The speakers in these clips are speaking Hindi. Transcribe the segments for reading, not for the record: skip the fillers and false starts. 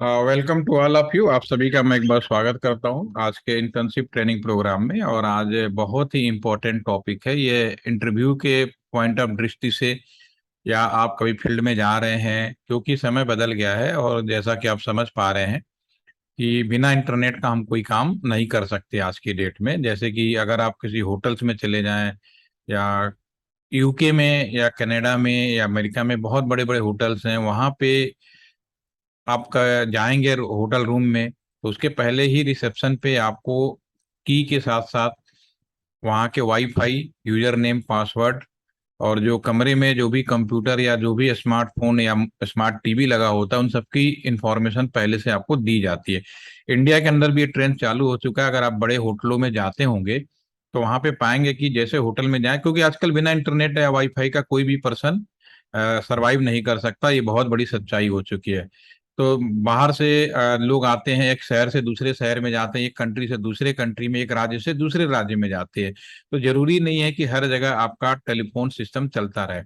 Welcome to all of you. आप सभी का मैं एक बार स्वागत करता हूं आज के इंटर्नशिप ट्रेनिंग प्रोग्राम में। और आज बहुत ही इम्पोर्टेंट टॉपिक है ये, इंटरव्यू के पॉइंट ऑफ दृष्टि से, या आप कभी फील्ड में जा रहे हैं, क्योंकि समय बदल गया है और जैसा कि आप समझ पा रहे हैं कि बिना इंटरनेट का हम कोई काम नहीं कर सकते आज की डेट में। जैसे कि अगर आप किसी होटल्स में चले जाएं, या यूके में या कनाडा में या अमेरिका में बहुत बड़े बड़े होटल्स हैं, वहाँ पे आपका जाएंगे होटल रूम में, तो उसके पहले ही रिसेप्शन पे आपको की के साथ साथ वहाँ के वाईफाई, यूजर नेम, पासवर्ड, और जो कमरे में जो भी कंप्यूटर या जो भी स्मार्टफोन या स्मार्ट टीवी लगा होता है, उन सबकी इंफॉर्मेशन पहले से आपको दी जाती है। इंडिया के अंदर भी ये ट्रेंड चालू हो चुका है। अगर आप बड़े होटलों में जाते होंगे तो वहां पे पाएंगे कि जैसे होटल में जाए, क्योंकि आजकल बिना इंटरनेट या वाईफाई का कोई भी पर्सन सरवाइव नहीं कर सकता, ये बहुत बड़ी सच्चाई हो चुकी है। तो बाहर से लोग आते हैं, एक शहर से दूसरे शहर में जाते हैं, एक कंट्री से दूसरे कंट्री में, एक राज्य से दूसरे राज्य में जाते हैं। तो जरूरी नहीं है कि हर जगह आपका टेलीफोन सिस्टम चलता रहे।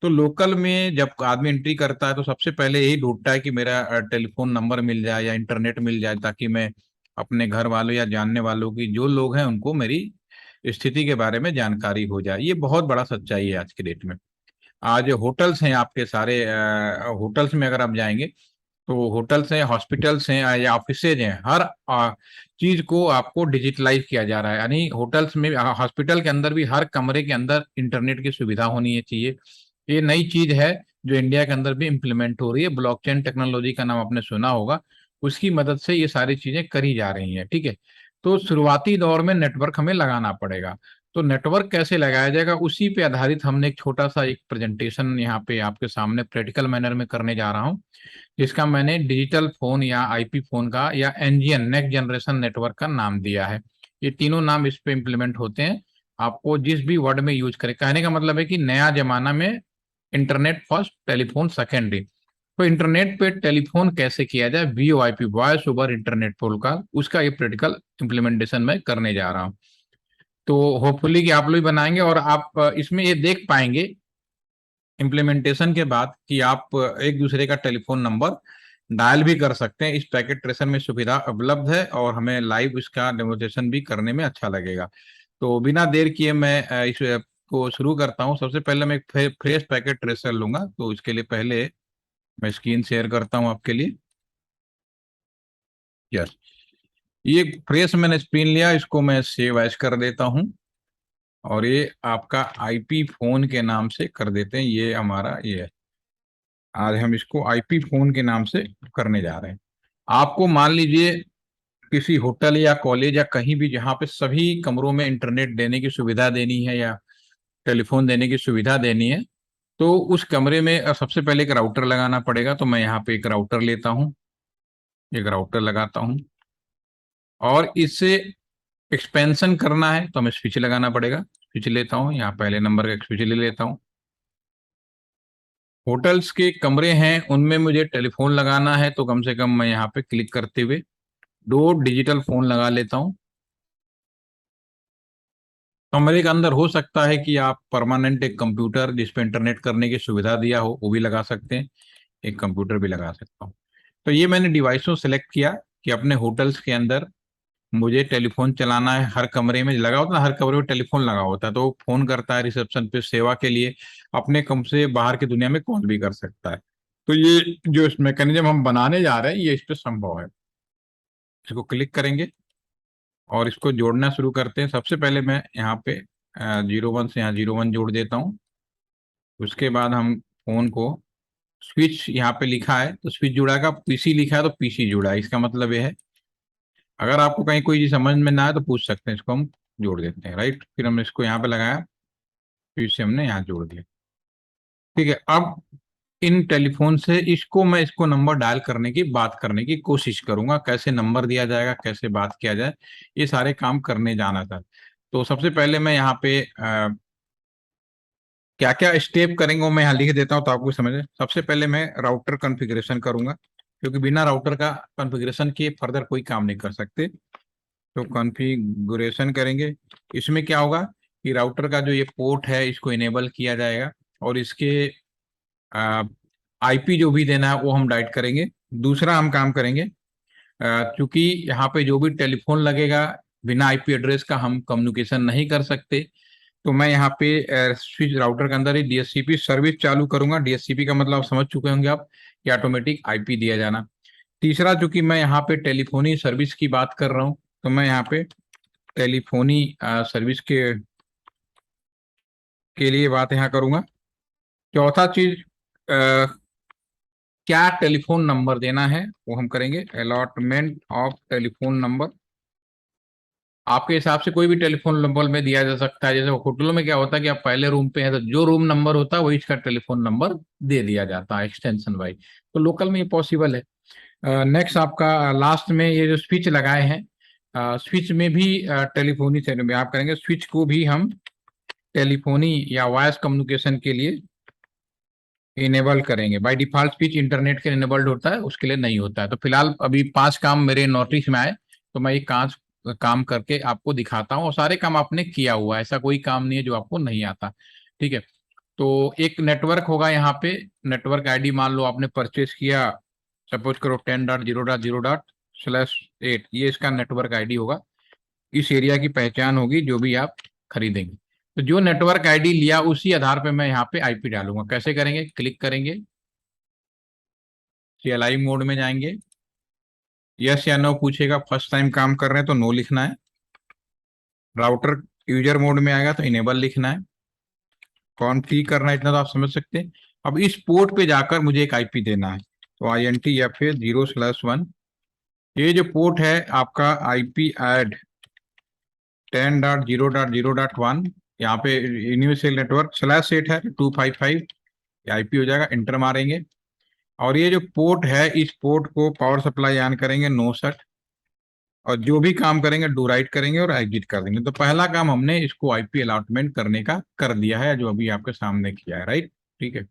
तो लोकल में जब आदमी एंट्री करता है तो सबसे पहले यही ढूंढता है कि मेरा टेलीफोन नंबर मिल जाए या इंटरनेट मिल जाए, ताकि मैं अपने घर वालों या जानने वालों की जो लोग हैं उनको मेरी स्थिति के बारे में जानकारी हो जाए। ये बहुत बड़ा सच्चाई है आज के डेट में। आज होटल्स हैं आपके सारे, होटल्स में अगर आप जाएंगे तो होटल्स हैं, हॉस्पिटल्स हैं, या ऑफिसेज हैं, हर चीज को आपको डिजिटलाइज किया जा रहा है। यानी होटल्स में, हॉस्पिटल के अंदर भी हर कमरे के अंदर इंटरनेट की सुविधा होनी चाहिए। ये नई चीज है जो इंडिया के अंदर भी इम्प्लीमेंट हो रही है। ब्लॉकचेन टेक्नोलॉजी का नाम आपने सुना होगा, उसकी मदद से ये सारी चीजें करी जा रही हैं। ठीक है। तो शुरुआती दौर में नेटवर्क हमें लगाना पड़ेगा। तो नेटवर्क कैसे लगाया जाएगा, उसी पे आधारित हमने एक छोटा सा एक प्रेजेंटेशन यहाँ पे आपके सामने प्रैक्टिकल मैनर में करने जा रहा हूँ, जिसका मैंने डिजिटल फोन या आईपी फोन का या एनजीएन, नेक्स्ट जनरेशन नेटवर्क का नाम दिया है। ये तीनों नाम इस पे इम्प्लीमेंट होते हैं। आपको जिस भी वर्ड में यूज करें, कहने का मतलब है कि नया जमाना में इंटरनेट फर्स्ट, टेलीफोन सेकेंडरी। तो इंटरनेट पे टेलीफोन कैसे किया जाए, VoIP, voice over internet protocol, उसका ये प्रैक्टिकल इम्प्लीमेंटेशन मैं करने जा रहा हूँ। तो होपफुली कि आप लोग बनाएंगे और आप इसमें ये देख पाएंगे इम्प्लीमेंटेशन के बाद कि आप एक दूसरे का टेलीफोन नंबर डायल भी कर सकते हैं। इस पैकेट ट्रेसर में सुविधा उपलब्ध है और हमें लाइव इसका डेमोन्स्ट्रेशन भी करने में अच्छा लगेगा। तो बिना देर किए मैं इस को शुरू करता हूं। सबसे पहले मैं एक फ्रेश पैकेट ट्रेसर लूंगा, तो इसके लिए पहले मैं स्क्रीन शेयर करता हूं आपके लिए। यस, ये फ्रेश मैंने स्क्रीन लिया, इसको मैं सेव एज कर देता हूं। और ये आपका आईपी फोन के नाम से कर देते हैं, ये हमारा ये है। आज हम इसको आईपी फोन के नाम से करने जा रहे हैं। आपको मान लीजिए किसी होटल या कॉलेज या कहीं भी जहाँ पे सभी कमरों में इंटरनेट देने की सुविधा देनी है या टेलीफोन देने की सुविधा देनी है, तो उस कमरे में सबसे पहले एक राउटर लगाना पड़ेगा। तो मैं यहाँ पे एक राउटर लेता हूँ, एक राउटर लगाता हूँ। और इससे एक्सपेंशन करना है तो हमें स्विच लगाना पड़ेगा। स्विच लेता हूँ, यहाँ पहले नंबर का एक स्विच ले लेता हूँ। होटल्स के कमरे हैं उनमें मुझे टेलीफोन लगाना है, तो कम से कम मैं यहाँ पे क्लिक करते हुए दो डिजिटल फोन लगा लेता हूँ। कमरे के अंदर हो सकता है कि आप परमानेंट एक कंप्यूटर जिस पे इंटरनेट करने की सुविधा दिया हो वो भी लगा सकते हैं, एक कंप्यूटर भी लगा सकता हूँ। तो ये मैंने डिवाइसों सेलेक्ट किया कि अपने होटल्स के अंदर मुझे टेलीफोन चलाना है। हर कमरे में लगा होता है, हर कमरे में टेलीफोन लगा होता है, तो वो फोन करता है रिसेप्शन पे सेवा के लिए, अपने कम से बाहर की दुनिया में कॉल भी कर सकता है। तो ये जो मैकेनिज्म हम बनाने जा रहे हैं ये इस पे संभव है। इसको क्लिक करेंगे और इसको जोड़ना शुरू करते हैं। सबसे पहले मैं यहाँ पे 01 से यहाँ 01 जोड़ देता हूँ। उसके बाद हम फोन को, स्विच यहाँ पे लिखा है तो स्विच जुड़ाएगा, पीसी लिखा है तो पीसी जुड़ा है। इसका मतलब ये है, अगर आपको कहीं कोई चीज समझ में ना आए तो पूछ सकते हैं, इसको हम जोड़ देते हैं। राइट, फिर हमने इसको यहाँ पे लगाया, फिर से हमने यहाँ जोड़ दिया। ठीक है। अब इन टेलीफोन से इसको नंबर डायल करने की, बात करने की कोशिश करूंगा, कैसे नंबर दिया जाएगा, कैसे बात किया जाए, ये सारे काम करने जाना था। तो सबसे पहले मैं यहाँ पे क्या क्या स्टेप करेंगे वो मैं यहाँ लिख देता हूँ तो आपको समझे। सबसे पहले मैं राउटर कॉन्फ़िगरेशन करूंगा, क्योंकि बिना राउटर का कॉन्फ़िगरेशन के फर्दर कोई काम नहीं कर सकते। तो कॉन्फ़िगरेशन करेंगे। इसमें क्या होगा कि राउटर का जो ये पोर्ट है इसको इनेबल किया जाएगा, और इसके आईपी जो भी देना है वो हम डाइट करेंगे। दूसरा हम काम करेंगे, क्योंकि यहाँ पे जो भी टेलीफोन लगेगा बिना आईपी एड्रेस का हम कम्युनिकेशन नहीं कर सकते, तो मैं यहाँ पे स्विच राउटर के अंदर ही डीएससीपी सर्विस चालू करूंगा। डीएससीपी का मतलब आप समझ चुके होंगे आप, कि ऑटोमेटिक आईपी दिया जाना। तीसरा, चूंकि मैं यहाँ पे टेलीफोनी सर्विस की बात कर रहा हूँ, तो मैं यहाँ पे टेलीफोनी सर्विस के लिए बात यहाँ करूंगा। चौथा चीज, क्या टेलीफोन नंबर देना है वो हम करेंगे। अलॉटमेंट ऑफ टेलीफोन नंबर, आपके हिसाब से कोई भी टेलीफोन नंबर में दिया जा सकता है। जैसे होटलों में क्या होता है कि आप पहले रूम पे हैं तो जो रूम नंबर होता है वही इसका टेलीफोन नंबर दे दिया जाता है एक्सटेंशन वाइज। तो लोकल में ये पॉसिबल है। नेक्स्ट आपका लास्ट में ये जो स्विच लगाए हैं, स्विच में भी टेलीफोनी से में आप करेंगे, स्विच को भी हम टेलीफोनी या वॉइस कम्युनिकेशन के लिए इनेबल करेंगे। बाय डिफॉल्ट स्विच इंटरनेट के इनेबल्ड होता है, उसके लिए नहीं होता है। तो फिलहाल अभी 5 काम मेरे नोटिस में आए, तो मैं ये काम करके आपको दिखाता हूँ, और सारे काम आपने किया हुआ है, ऐसा कोई काम नहीं है जो आपको नहीं आता। ठीक है, तो एक नेटवर्क होगा यहाँ पे। नेटवर्क आईडी मान लो आपने परचेस किया, सपोज करो 10.0.0./8, ये इसका नेटवर्क आईडी होगा। इस एरिया की पहचान होगी जो भी आप खरीदेंगे। तो जो नेटवर्क आईडी लिया उसी आधार पे मैं यहाँ पे आईपी डालूंगा। कैसे करेंगे, क्लिक करेंगे, CLI मोड में जाएंगे, यस या नो पूछेगा, फर्स्ट टाइम काम कर रहे हैं तो नो लिखना है। राउटर यूजर मोड में आएगा तो इनेबल लिखना है। कॉन्फ़िग करना है, इतना तो आप समझ सकते हैं। अब इस पोर्ट पे जाकर मुझे एक आईपी देना है, तो INT या फिर 0/1। ये जो पोर्ट है आपका IP एड 10.0.0.1, यहाँ पे यूनिवर्सल नेटवर्क /8 है, 255 आईपी हो जाएगा। इंटर मारेंगे, और ये जो पोर्ट है इस पोर्ट को पावर सप्लाई ऑन करेंगे, नो सेट, और जो भी काम करेंगे डू राइट करेंगे और एग्जिट कर देंगे। तो पहला काम हमने इसको आईपी अलॉटमेंट करने का कर दिया है, जो अभी आपके सामने किया है, राइट। ठीक है,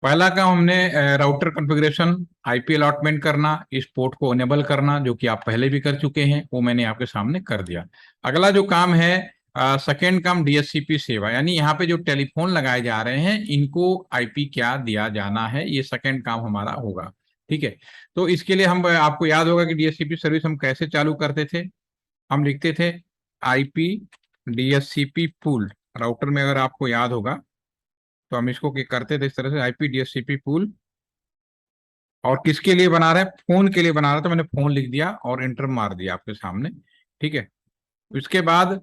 पहला काम हमने राउटर कॉन्फ़िगरेशन, आईपी अलॉटमेंट करना, इस पोर्ट को इनेबल करना, जो कि आप पहले भी कर चुके हैं, वो मैंने आपके सामने कर दिया। अगला जो काम है, सेकेंड काम, डीएससीपी सेवा, यानी यहाँ पे जो टेलीफोन लगाए जा रहे हैं इनको आईपी क्या दिया जाना है, ये सेकेंड काम हमारा होगा। ठीक है, तो इसके लिए हम, आपको याद होगा कि डीएससीपी सर्विस हम कैसे चालू करते थे। हम लिखते थे आईपी डीएससीपी पूल। राउटर में अगर आपको याद होगा तो हम इसको क्या करते थे, इस तरह से आईपी डीएससीपी पूल। और किसके लिए बना रहे हैं, फोन के लिए बना रहा था, मैंने फोन लिख दिया और इंटर मार दिया आपके सामने। ठीक है, उसके बाद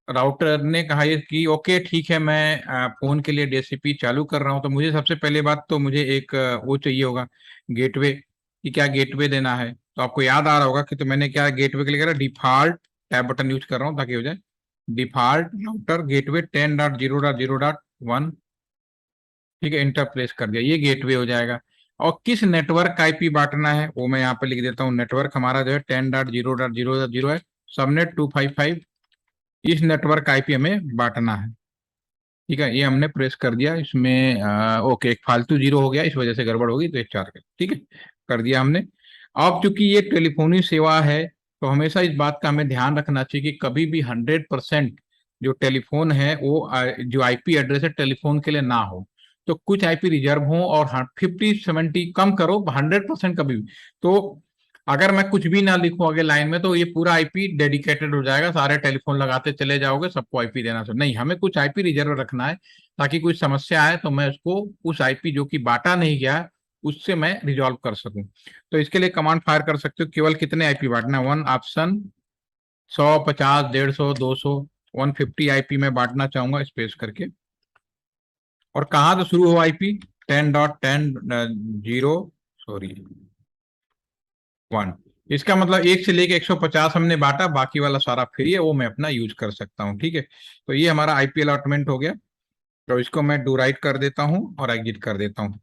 राउटर ने कहा ये कि ओके ठीक है, मैं फोन के लिए डीएससीपी चालू कर रहा हूं। तो मुझे सबसे पहले बात तो मुझे एक वो चाहिए होगा, गेटवे, कि क्या गेटवे देना है। तो आपको याद आ रहा होगा कि तो मैंने क्या गेटवे के लिए करा, डिफॉल्ट टैब बटन यूज कर रहा हूँ ताकि हो जाए डिफॉल्ट राउटर गेटवे 10.0.0.1। ठीक है, इंटर प्लेस कर दिया, ये गेटवे हो जाएगा। और किस नेटवर्क का आईपी बांटना है वो मैं यहाँ पे लिख देता हूँ। नेटवर्क हमारा जो है 10.0.0.0 है, सबनेट 255, इस नेटवर्क आईपी हमें बांटना है। ठीक है, ये हमने प्रेस कर दिया। इसमें ओके, एक फालतू जीरो हो गया, इस वजह से गड़बड़ होगी, तो एक 4 कर, ठीक है, कर दिया हमने। अब चूंकि ये टेलीफोनी सेवा है, तो हमेशा इस बात का हमें ध्यान रखना चाहिए कि कभी भी 100% जो टेलीफोन है वो जो आईपी एड्रेस है टेलीफोन के लिए ना हो। तो कुछ आईपी रिजर्व हो, और 50-70 कम करो, 100% कभी भी। तो अगर मैं कुछ भी ना लिखूं आगे लाइन में, तो ये पूरा आईपी डेडिकेटेड हो जाएगा, सारे टेलीफोन लगाते चले जाओगे, सबको आईपी देना चाहिए। नहीं, हमें कुछ आईपी रिजर्व रखना है, ताकि कोई समस्या आए तो मैं उसको, उस आईपी जो कि बांटा नहीं गया है, उससे मैं रिजॉल्व कर सकूं। तो इसके लिए कमांड फायर कर सकते हो, केवल कितने आईपी बांटना है, 1 ऑप्शन, 100, 50, 150, 200, 150 आईपी में बांटना चाहूंगा स्पेस करके। और कहाँ से शुरू हो आईपी, 10.10.0, सॉरी 1। इसका मतलब 1 से लेके 150 हमने बांटा, बाकी वाला सारा फ्री है, वो मैं अपना यूज कर सकता हूँ। ठीक है, तो ये हमारा आईपी अलॉटमेंट हो गया। तो इसको मैं डू राइट कर देता हूँ और एग्जिट कर देता हूँ।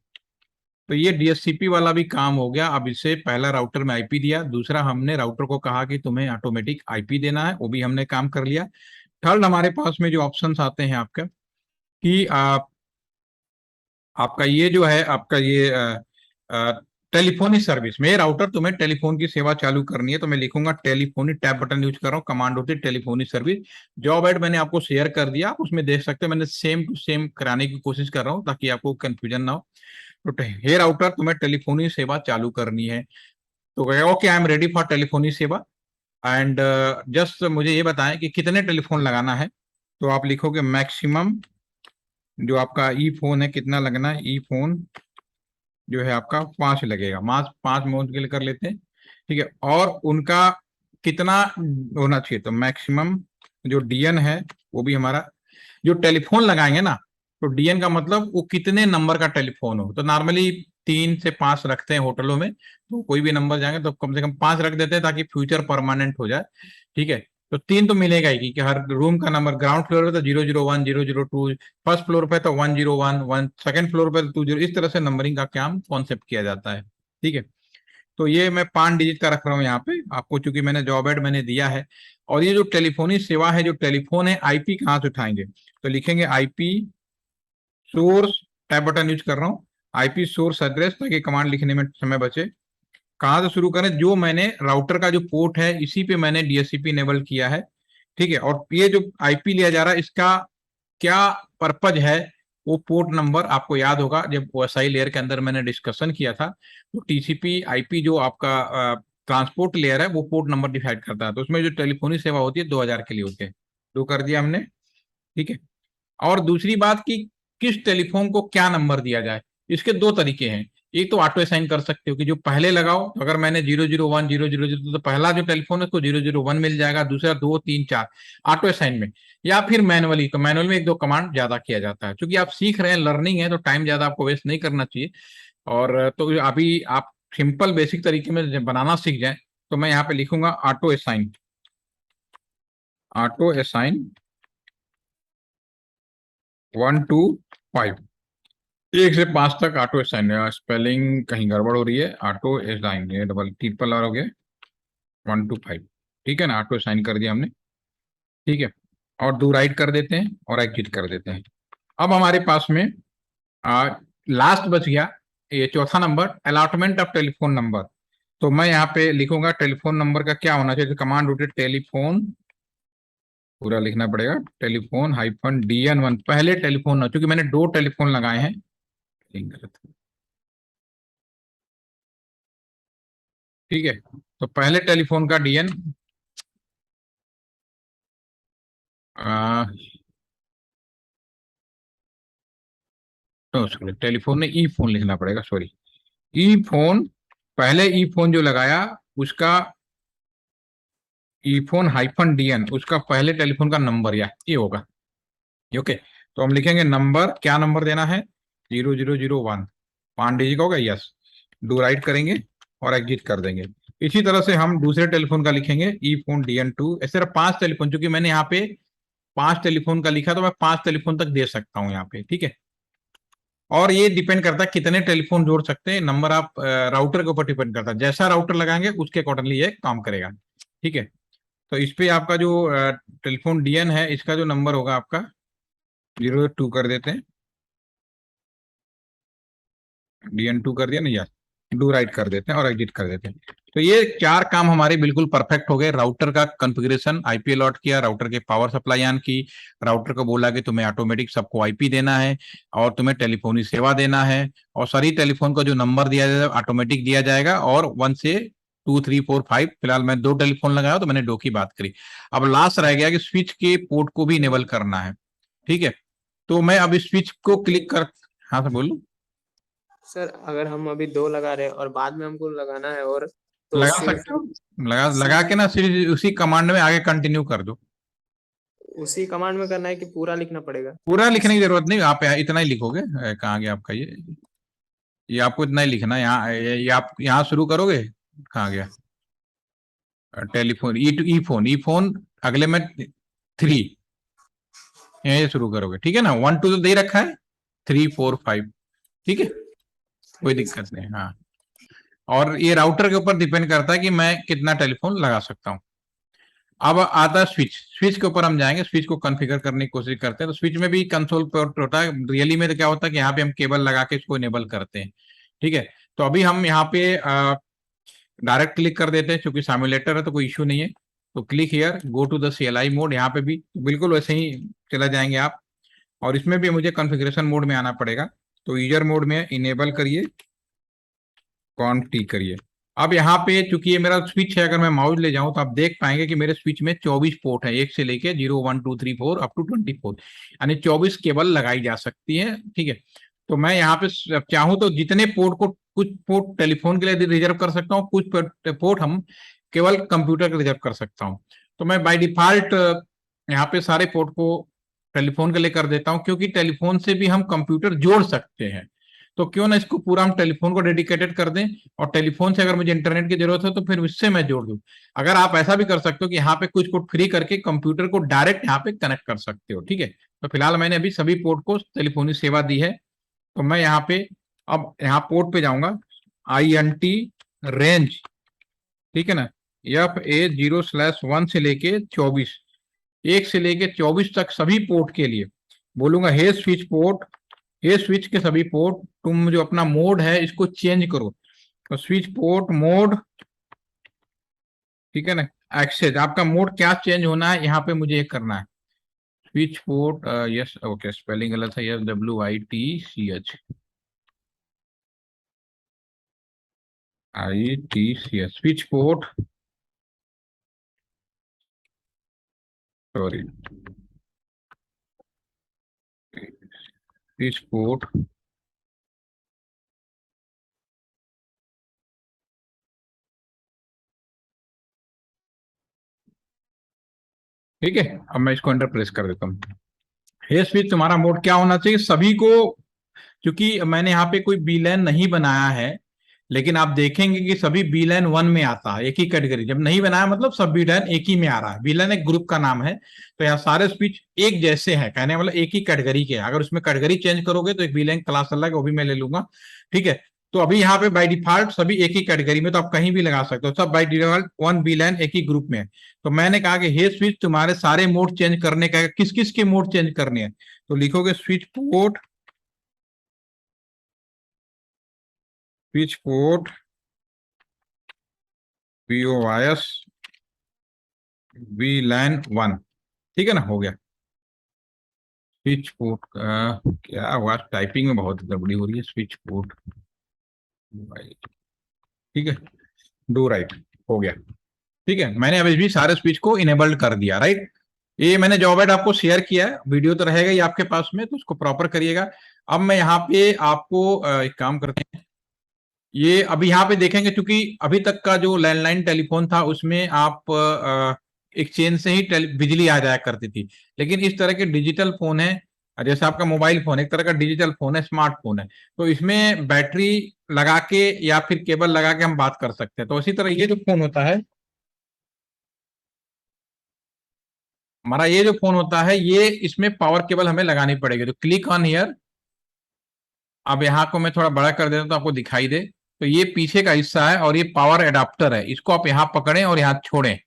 तो ये डीएससीपी वाला भी काम हो गया। अब इसे पहला राउटर में आईपी दिया, दूसरा हमने राउटर को कहा कि तुम्हें ऑटोमेटिक आईपी देना है, वो भी हमने काम कर लिया। थर्ड, हमारे पास में जो ऑप्शंस आते हैं आपका, कि आपका ये जो है, आपका ये टेलीफोनी सर्विस में राउटर तुम्हें टेलीफोन की सेवा चालू करनी है तो मैं लिखूंगा टेलीफोनी, टैब बटन यूज कर रहा हूँ, कमांड होती है टेलीफोनी सर्विस। जॉब एड मैंने आपको शेयर कर दिया, आप उसमें देख सकते हैं, मैंने सेम टू सेम कराने की कोशिश कर रहा हूँ ताकि आपको कंफ्यूजन ना हो। तो हे राउटर तुम्हें टेलीफोनी सेवा चालू करनी है, तो okay I am ready for telephony सेवा एंड जस्ट मुझे ये बताएं कि कितने टेलीफोन लगाना है। तो आप लिखोगे मैक्सिमम जो आपका ई फोन है कितना लगना है, ई फोन जो है आपका 5 लगेगा, 5 में के लिए कर लेते हैं, ठीक है। और उनका कितना होना चाहिए, तो मैक्सिमम जो डीएन है वो भी हमारा, जो टेलीफोन लगाएंगे ना, तो डीएन का मतलब वो कितने नंबर का टेलीफोन हो। तो नॉर्मली 3 से 5 रखते हैं होटलों में, तो कोई भी नंबर जाएंगे तो कम से कम 5 रख देते हैं ताकि फ्यूचर परमानेंट हो जाए, ठीक है। तो 3 तो मिलेगा ही कि हर रूम का नंबर, ग्राउंड फ्लोर पे तो 001 002, फर्स्ट फ्लोर पे तो 101 1, सेकंड फ्लोर पे तो 20, इस तरह से नंबरिंग का काम कॉन्सेप्ट किया जाता है, ठीक है। तो ये मैं 5 डिजिट का रख रहा हूँ यहाँ पे आपको, चूंकि मैंने जॉब एड मैंने दिया है। और ये जो टेलीफोनी सेवा है, जो टेलीफोन है, आईपी कहाँ से उठाएंगे, तो लिखेंगे IP source, tab button use कर रहा हूँ, आईपी सोर्स एड्रेस, ताकि कमांड लिखने में समय बचे। कहाँ से शुरू करें, जो मैंने राउटर का जो पोर्ट है इसी पे मैंने डीएचसीपी इनेबल किया है, ठीक है। और ये जो आईपी लिया जा रहा है इसका क्या पर्पज है, वो पोर्ट नंबर आपको याद होगा, जब ओएसआई लेयर के अंदर मैंने डिस्कशन किया था, तो टीसीपी आईपी जो आपका ट्रांसपोर्ट लेयर है वो पोर्ट नंबर डिसाइड करता है। तो उसमें जो टेलीफोनी सेवा होती है 2000 के लिए होते हैं, तो कर दिया हमने, ठीक है। और दूसरी बात कि किस टेलीफोन को क्या नंबर दिया जाए, इसके 2 तरीके हैं। एक तो ऑटो असाइन कर सकते हो कि जो पहले लगाओ, तो अगर मैंने 001 000, तो पहला जो टेलीफोन है उसको 001 मिल जाएगा, दूसरा 2 3 4 ऑटो असाइन में। या फिर मैनुअली, तो मैनुअल में 1 2 कमांड ज्यादा किया जाता है, क्योंकि आप सीख रहे हैं, लर्निंग है, तो टाइम ज्यादा आपको वेस्ट नहीं करना चाहिए। और तो अभी आप सिंपल बेसिक तरीके में बनाना सीख जाए, तो मैं यहाँ पे लिखूंगा auto assign, auto assign 1 to 5, 1 से 5 तक ऑटो असाइन। स्पेलिंग कहीं गड़बड़ हो रही है, ऑटो असाइन, ये डबल ट्रिपल आर हो गया, 1 to 5, ठीक है ना, ऑटो असाइन कर दिया हमने, ठीक है। और डू राइट कर देते हैं और एग्जिट कर देते हैं। अब हमारे पास में लास्ट बच गया ये चौथा number, allotment of telephone number. तो मैं यहाँ पे लिखूंगा टेलीफोन नंबर का क्या होना चाहिए, कमांड होती है टेलीफोन, पूरा लिखना पड़ेगा, टेलीफोन हाइफन DN1, पहले टेलीफोन ना, क्योंकि मैंने 2 टेलीफोन लगाए हैं, ठीक है। तो पहले टेलीफोन का डीएन, तो टेलीफोन में ई फोन लिखना पड़ेगा, सॉरी, ई फोन, पहले ई फोन जो लगाया उसका ई फोन हाइफन डीएन, उसका पहले टेलीफोन का नंबर या ये होगा, ओके। तो हम लिखेंगे नंबर, क्या नंबर देना है, 0001, 5 डिजिट का होगा, यस। डू राइट करेंगे और एग्जिट कर देंगे। इसी तरह से हम दूसरे टेलीफोन का लिखेंगे, ई फोन DN2, ऐसे 5 टेलीफोन, क्योंकि मैंने यहाँ पे 5 टेलीफोन का लिखा, तो मैं 5 टेलीफोन तक दे सकता हूँ यहाँ पे, ठीक है। और ये डिपेंड करता है कितने टेलीफोन जोड़ सकते हैं, नंबर आप राउटर के ऊपर डिपेंड करता है, जैसा राउटर लगाएंगे उसके अकॉर्डिंगली ये काम करेगा, ठीक है। तो इस पे आपका जो टेलीफोन डीएन है, इसका जो नंबर होगा आपका 002 कर देते हैं, DN2 कर दिया ना, यार डू राइट कर देते हैं और एग्जिट कर देते हैं। तो ये 4 काम हमारे बिल्कुल परफेक्ट हो गए। राउटर का कॉन्फ़िगरेशन, आईपी अलॉट किया, राउटर के पावर सप्लाई ऑन की, राउटर को बोला कि तुम्हें ऑटोमेटिक सबको आईपी देना है और तुम्हें टेलीफोनी सेवा देना है, और सारी टेलीफोन का जो नंबर दिया जाएगा ऑटोमेटिक दिया जाएगा, और 1 से 2 3 4 5, फिलहाल मैं 2 टेलीफोन लगाया तो मैंने 2 की बात करी। अब लास्ट रह गया कि स्विच के पोर्ट को भी इनेबल करना है, ठीक है। तो मैं अब इस स्विच को क्लिक कर, हाँ सर बोलूं, सर अगर हम अभी 2 लगा रहे हैं और बाद में हमको लगाना है, और तो लगा सिर्फ सकते हो, लगा के ना सिर्फ उसी कमांड में आगे कंटिन्यू कर दो। उसी कमांड में करना है कि पूरा लिखना पड़ेगा? पूरा लिखने की जरूरत नहीं, आप इतना ही लिखोगे, कहाँ गया आपका ये आपको इतना ही लिखना है, यहाँ ये आप यहाँ शुरू करोगे, कहाँ गया, टेलीफोन ई फोन, ई फोन अगले में 3, ये शुरू करोगे, ठीक है ना, 1 2 तो दे रखा है, 3 4 5, ठीक है, कोई ठीक है दिक्कत सर। नहीं, हाँ। और ये राउटर के ऊपर डिपेंड करता है कि मैं कितना टेलीफोन लगा सकता हूँ। अब आता है स्विच, स्विच के ऊपर हम जाएंगे, स्विच को कॉन्फ़िगर करने की कोशिश करते हैं। तो स्विच में भी कंसोल पोर्ट होता है, रियली में तो क्या होता है कि यहाँ पे हम केबल लगा के इसको इनेबल करते हैं, ठीक है। तो अभी हम यहाँ पे डायरेक्ट क्लिक कर देते हैं, क्योंकि सिमुलेटर है तो कोई इश्यू नहीं है। तो click here, go to the CLI mode, यहाँ पे भी बिल्कुल वैसे ही चला जाएंगे आप। और इसमें भी मुझे कॉन्फ़िगरेशन मोड में आना पड़ेगा। तो यूजर मोड में इनेबल करिए, कॉन्फ टी करिए। अब यहाँ पे चूंकि ये मेरा स्विच है, अगर मैं माउस ले जाऊं तो आप देख पाएंगे कि मेरे स्विच में 24 पोर्ट है, एक से लेके 0 1 2 3 4 अप टू 24, यानी 24 केबल लगाई जा सकती है। ठीक है, तो मैं यहाँ पे चाहूँ तो जितने पोर्ट को, कुछ पोर्ट टेलीफोन के लिए रिजर्व कर सकता हूँ, कुछ पोर्ट हम केवल कंप्यूटर के रिजर्व कर सकता हूँ। तो मैं बाय डिफॉल्ट यहाँ पे सारे पोर्ट को टेलीफोन के लिए कर देता हूँ, क्योंकि टेलीफोन से भी हम कंप्यूटर जोड़ सकते हैं। तो क्यों ना इसको पूरा हम टेलीफोन को डेडिकेटेड कर दें, और टेलीफोन से अगर मुझे इंटरनेट की जरूरत है तो फिर उससे मैं जोड़ दूं। अगर आप ऐसा भी कर सकते हो कि यहाँ पे कुछ पोर्ट फ्री करके कंप्यूटर को डायरेक्ट यहाँ पे कनेक्ट कर सकते हो। ठीक है, तो फिलहाल मैंने अभी सभी पोर्ट को टेलीफोनी सेवा दी है। तो मैं यहाँ पे अब यहाँ पोर्ट पे जाऊंगा, INT रेंज, ठीक है ना, FA0/1 से लेके 24, 1 से लेके 24 तक सभी पोर्ट के लिए बोलूंगा, हे स्विच पोर्ट, ये स्विच के सभी पोर्ट, तुम जो अपना मोड है इसको चेंज करो। तो स्विच पोर्ट मोड, ठीक है ना, एक्सेस, आपका मोड क्या चेंज होना है यहाँ पे मुझे ये करना है। Switch port, yes, okay, spelling गलत है, yes, WITCH, ITCH, switch port, sorry, switch port, ठीक है। अब मैं इसको अंडर प्रेस कर देता हूँ। हे स्विच, तुम्हारा मोड क्या होना चाहिए सभी को, क्योंकि मैंने यहाँ पे कोई बीलैन नहीं बनाया है, लेकिन आप देखेंगे कि सभी बीलैन 1 में आता है, एक ही कैटेगरी। जब नहीं बनाया मतलब सब बीलैन एक ही में आ रहा है, बीलैन एक ग्रुप का नाम है। तो यहाँ सारे स्विच एक जैसे हैं, कहने मतलब एक ही कैटेगरी के हैं। अगर उसमें कैटेगरी चेंज करोगे तो एक बीलैन क्लास अलग है, वो भी मैं ले लूंगा। ठीक है, तो अभी यहाँ पे बाय डिफॉल्ट सभी एक ही कैटेगरी में, तो आप कहीं भी लगा सकते हो, सब बाय डिफॉल्ट 1 बीलैन एक ही ग्रुप में है। तो मैंने कहा कि हे स्विच, तुम्हारे सारे मोड चेंज करने का, किस किस के मोड चेंज करने हैं, तो लिखोगे switch port, switch port POIS VLAN 1, ठीक है ना, हो गया। स्विच पोर्ट का क्या हुआ, टाइपिंग में बहुत गड़बड़ी हो रही है। स्विच पोर्ट, ठीक है, डू राइट, हो गया। ठीक है, मैंने अभी भी सारे स्विच को इनेबल्ड कर दिया, राइट। ये मैंने जॉब एड आपको शेयर किया है, वीडियो तो रहेगा ही आपके पास में, तो उसको प्रॉपर करिएगा। अब मैं यहाँ पे आपको एक काम करते हैं, ये अभी यहाँ पे देखेंगे, क्योंकि अभी तक का जो लैंडलाइन टेलीफोन था उसमें आप एक चेन से ही बिजली आ जाया करती थी। लेकिन इस तरह के डिजिटल फोन है, जैसे आपका मोबाइल फोन एक तरह का डिजिटल फोन है, स्मार्टफोन है, तो इसमें बैटरी लगा के या फिर केबल लगा के हम बात कर सकते हैं। तो इसी तरह ये जो फोन होता है हमारा, ये जो फोन होता है, ये इसमें पावर केबल हमें लगानी पड़ेगी। तो क्लिक ऑन हियर, अब यहाँ को मैं थोड़ा बड़ा कर देता हूं तो आपको दिखाई दे। तो ये पीछे का हिस्सा है और ये पावर एडाप्टर है, इसको आप यहाँ पकड़ें और यहाँ छोड़ें।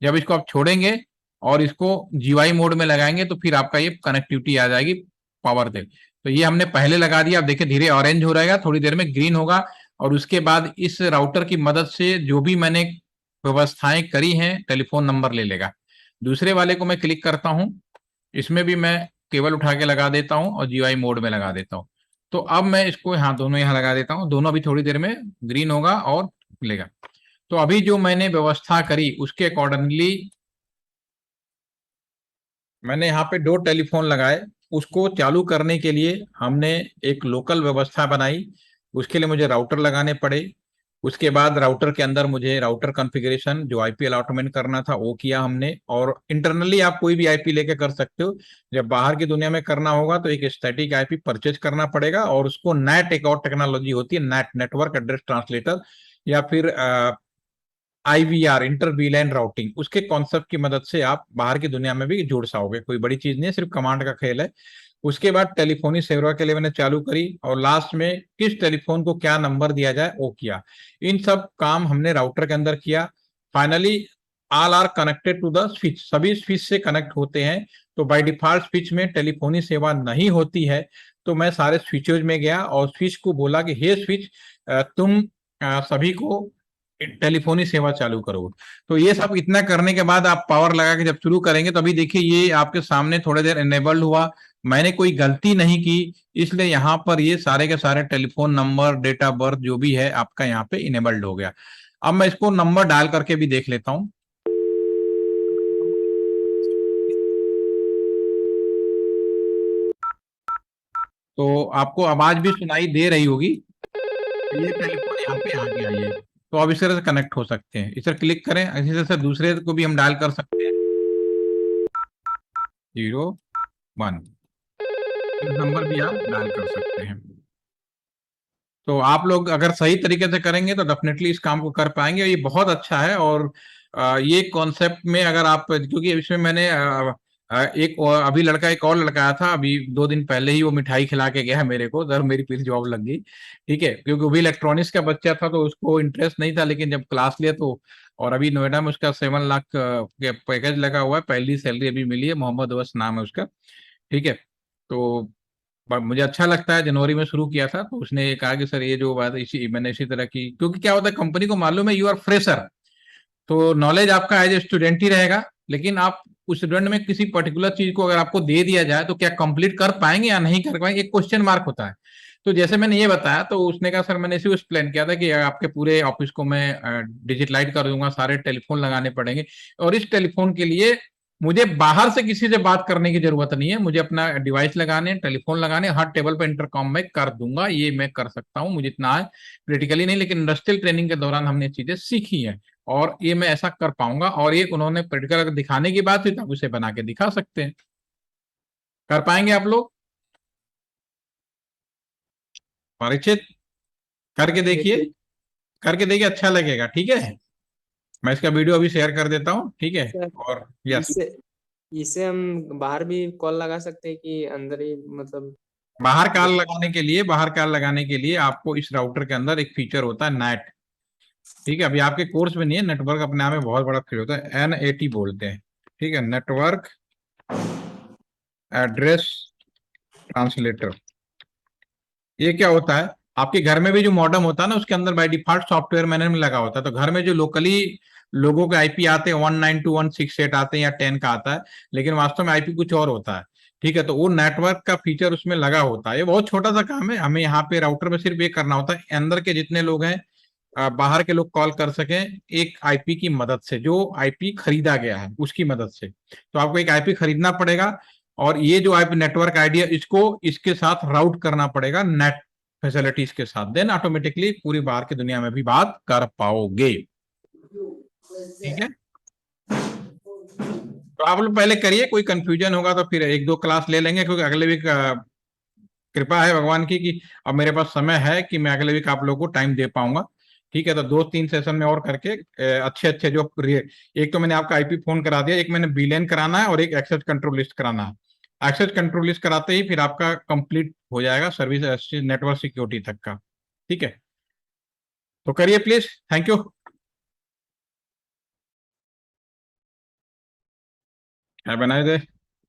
जब इसको आप छोड़ेंगे और इसको GUI मोड में लगाएंगे तो फिर आपका ये कनेक्टिविटी आ जाएगी पावर से। तो ये हमने पहले लगा दिया, आप देखिए धीरे ऑरेंज हो रहेगा, थोड़ी देर में ग्रीन होगा। और उसके बाद इस राउटर की मदद से जो भी मैंने व्यवस्थाएं करी हैं, टेलीफोन नंबर ले लेगा। दूसरे वाले को मैं क्लिक करता हूं, इसमें भी मैं केबल उठा के लगा देता हूं और GUI मोड में लगा देता हूं। तो अब मैं इसको यहाँ, दोनों यहाँ लगा देता हूँ, दोनों अभी थोड़ी देर में ग्रीन होगा और खुलेगा। तो अभी जो मैंने व्यवस्था करी उसके अकॉर्डिंगली मैंने यहाँ पे 2 टेलीफोन लगाए। उसको चालू करने के लिए हमने एक लोकल व्यवस्था बनाई, उसके लिए मुझे राउटर लगाने पड़े। उसके बाद राउटर के अंदर मुझे राउटर कॉन्फ़िगरेशन, जो IP अलॉटमेंट करना था वो किया हमने। और इंटरनली आप कोई भी IP लेके कर सकते हो। जब बाहर की दुनिया में करना होगा तो एक स्टैटिक IP परचेज करना पड़ेगा, और उसको NAT, एक और टेक्नोलॉजी होती है NAT, नेटवर्क एड्रेस ट्रांसलेटर, या फिर IVR, इंटर वीलैन राउटिंग, उसके कॉन्सेप्ट की मदद से आप बाहर की दुनिया में भी जुड़ सकोगे। कोई बड़ी चीज नहीं है, सिर्फ कमांड का खेल है। उसके बाद टेलीफोनी सेवा के लिए मैंने चालू करी, और लास्ट में किस टेलीफोन को क्या नंबर दिया जाए वो किया। इन सब काम हमने राउटर के अंदर किया। Finally all are connected to the switch, सभी स्विच से कनेक्ट होते हैं। तो बाय डिफॉल्ट स्विच में टेलीफोनी सेवा नहीं होती है। तो मैं सारे स्विचेज में गया और स्विच को बोला कि हे स्विच, तुम सभी को टेलीफोनी सेवा चालू करो। तो ये सब इतना करने के बाद आप पावर लगा के जब शुरू करेंगे तो अभी देखिए ये आपके सामने थोड़ी देर इनेबल्ड हुआ। मैंने कोई गलती नहीं की, इसलिए यहाँ पर ये सारे के सारे telephone number, date of birth जो भी है आपका यहाँ पे इनेबल्ड हो गया। अब मैं इसको नंबर डायल करके भी देख लेता हूँ। तो आपको आवाज भी सुनाई दे रही होगी। ये टेलीफोन यहाँ पे आ गया ये। तो अब इस तरह से कनेक्ट हो सकते हैं, इस तरह क्लिक करें, इसी तरह से दूसरे को भी हम डायल कर सकते हैं। 01 इस नंबर भी आप डायल कर सकते हैं। तो आप लोग अगर सही तरीके से करेंगे तो डेफिनेटली इस काम को कर पाएंगे, ये बहुत अच्छा है। और ये कॉन्सेप्ट में अगर आप, क्योंकि इसमें मैंने अभी एक और लड़का आया था अभी 2 दिन पहले ही, वो मिठाई खिला के गया है मेरे को, उधर मेरी फिर जॉब लग गई। ठीक है, क्योंकि वो भी इलेक्ट्रॉनिक्स का बच्चा था तो उसको इंटरेस्ट नहीं था, लेकिन जब क्लास लिया तो, और अभी नोएडा में उसका 7 लाख के पैकेज लगा हुआ है, पहली सैलरी अभी मिली है, मोहम्मद अवस नाम है उसका। ठीक है। तो मुझे अच्छा लगता है, जनवरी में शुरू किया था तो उसने ये कहा कि सर ये जो बात, इसी मैंने इसी तरह की, क्योंकि क्या होता है कंपनी को मालूम है यू आर फ्रेशर, तो नॉलेज आपका एज ए स्टूडेंट ही रहेगा। लेकिन आप उस स्टूडेंट में किसी पर्टिकुलर चीज को अगर आपको दे दिया जाए तो क्या कंप्लीट कर पाएंगे या नहीं कर पाएंगे, एक क्वेश्चन मार्क होता है। तो जैसे मैंने ये बताया तो उसने कहा सर मैंने इसी को एक्सप्लेन किया था कि आपके पूरे ऑफिस को मैं डिजिटलाइज कर दूंगा, सारे टेलीफोन लगाने पड़ेंगे, और इस टेलीफोन के लिए मुझे बाहर से किसी से बात करने की जरूरत नहीं है, मुझे अपना डिवाइस लगाने, टेलीफोन लगाने, हर टेबल पर इंटरकॉम में कर दूंगा, ये मैं कर सकता हूँ, मुझे इतना है क्रिटिकली नहीं, लेकिन इंडस्ट्रियल ट्रेनिंग के दौरान हमने चीजें सीखी हैं और ये मैं ऐसा कर पाऊंगा। और ये उन्होंने प्रैक्टिकल अगर दिखाने की बात हुई तो आप उसे बना के दिखा सकते हैं। कर पाएंगे आप लोग? परीक्षित, करके देखिए, देखिए करके देखिए, अच्छा लगेगा। ठीक है, मैं इसका वीडियो अभी शेयर कर देता हूँ। ठीक है। सर, और यस, इससे इससे हम बाहर भी कॉल लगा सकते हैं कि अंदर ही, मतलब बाहर कॉल लगाने के लिए आपको इस राउटर के अंदर एक फीचर होता है नेट। ठीक है, अभी आपके कोर्स में नहीं है, नेटवर्क अपने आप में बहुत बड़ा फीचर होता है, NAT बोलते हैं। ठीक है, नेटवर्क एड्रेस ट्रांसलेटर। ये क्या होता है, आपके घर में भी जो मॉडेम होता है ना उसके अंदर बाय डिफॉल्ट सॉफ्टवेयर मैंने में लगा होता है, तो घर में जो लोकली लोगों के आईपी आते हैं 192.168 आते हैं या 10 का आता है, लेकिन वास्तव में आईपी कुछ और होता है। ठीक है, तो वो नेटवर्क का फीचर उसमें लगा होता है। ये बहुत छोटा सा काम है, हमें यहाँ पे राउटर में सिर्फ ये करना होता है, अंदर के जितने लोग हैं बाहर के लोग कॉल कर सकें एक आईपी की मदद से, जो आईपी खरीदा गया है उसकी मदद से। तो आपको एक आईपी खरीदना पड़ेगा और ये जो आईपी नेटवर्क आईडी है इसको इसके साथ राउट करना पड़ेगा नेट फैसिलिटीज के साथ, देन ऑटोमेटिकली पूरी बाहर की दुनिया में भी बात कर पाओगे। ठीक है, तो आप लोग पहले करिए, कोई कंफ्यूजन होगा तो फिर 1-2 क्लास ले लेंगे, क्योंकि अगले वीक कृपा है भगवान की कि अब मेरे पास समय है कि मैं अगले वीक आप लोगों को टाइम दे पाऊंगा। ठीक है, तो 2-3 सेशन में और करके अच्छे अच्छे जो एक तो मैंने आपका आईपी फोन करा दिया, एक मैंने बीलेन कराना है और एक एक्सेस कंट्रोल लिस्ट कराना है। एक्सेस कंट्रोल लिस्ट कराते ही फिर आपका कंप्लीट हो जाएगा सर्विस नेटवर्क सिक्योरिटी तक का। ठीक है, तो करिए please. Thank you. Have a nice day.